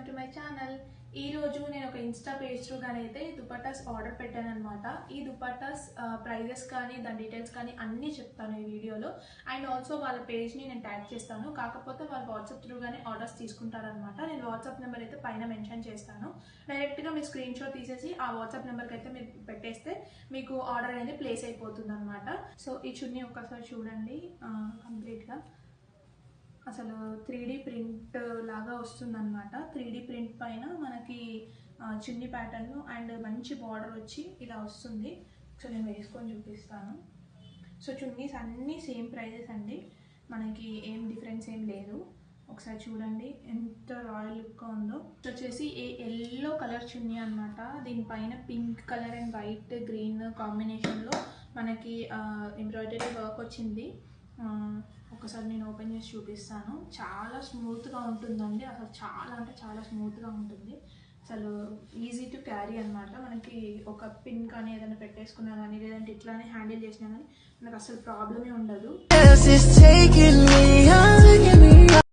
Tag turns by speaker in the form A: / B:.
A: Welcome to my channel. ఈ రోజు నేను ఒక ఇన్స్టా పేజ్ త్రూ గాని అయితే దుపట్టాస్ ఆర్డర్ పెట్టాను అన్నమాట. ఈ దుపట్టాస్ ప్రైజెస్ కానీ దాని డీటెయిల్స్ కానీ అన్నీ చెప్తాను ఈ వీడియోలో. అండ్ ఆల్సో వాళ్ళ పేజ్ని నేను ట్యాగ్ చేస్తాను. కాకపోతే వాళ్ళు వాట్సాప్ త్రూ గానే ఆర్డర్స్ తీసుకుంటారనమాట. నేను వాట్సాప్ నెంబర్ అయితే పైన మెన్షన్ చేస్తాను. డైరెక్ట్గా మీరు స్క్రీన్ షాట్ తీసేసి ఆ వాట్సాప్ నెంబర్కి అయితే మీరు పెట్టేస్తే మీకు ఆర్డర్ అనేది ప్లేస్ అయిపోతుంది అనమాట. సో ఈ చున్నీ ఒక్కసారి చూడండి కంప్లీట్గా. అసలు 3D ప్రింట్ లాగా వస్తుందన్నమాట. 3D ప్రింట్ పైన మనకి చున్నీ ప్యాటర్న్ అండ్ మంచి బార్డర్ వచ్చి ఇలా వస్తుంది. సో నేను వేసుకొని చూపిస్తాను. సో చున్నీస్ అన్నీ సేమ్ ప్రైజెస్ అండి, మనకి ఏం డిఫరెన్స్ ఏం లేదు. ఒకసారి చూడండి ఎంత రాయల్ లుక్గా ఉందో. వచ్చేసి ఎల్లో కలర్ చున్నీ అనమాట. దీనిపైన pink colour and white green కాంబినేషన్లో మనకి ఎంబ్రాయిడరీ వర్క్ వచ్చింది. ఒకసారి నేను ఓపెన్ చేసి చూపిస్తాను. చాలా స్మూత్గా ఉంటుందండి, అసలు చాలా అంటే చాలా స్మూత్గా ఉంటుంది. అసలు ఈజీ టు క్యారీ అనమాట. మనకి ఒక పిన్ కానీ ఏదైనా పెట్టేసుకున్నా కానీ లేదంటే ఇట్లానే హ్యాండిల్ చేసినా కానీ మనకు అసలు ప్రాబ్లమే ఉండదు.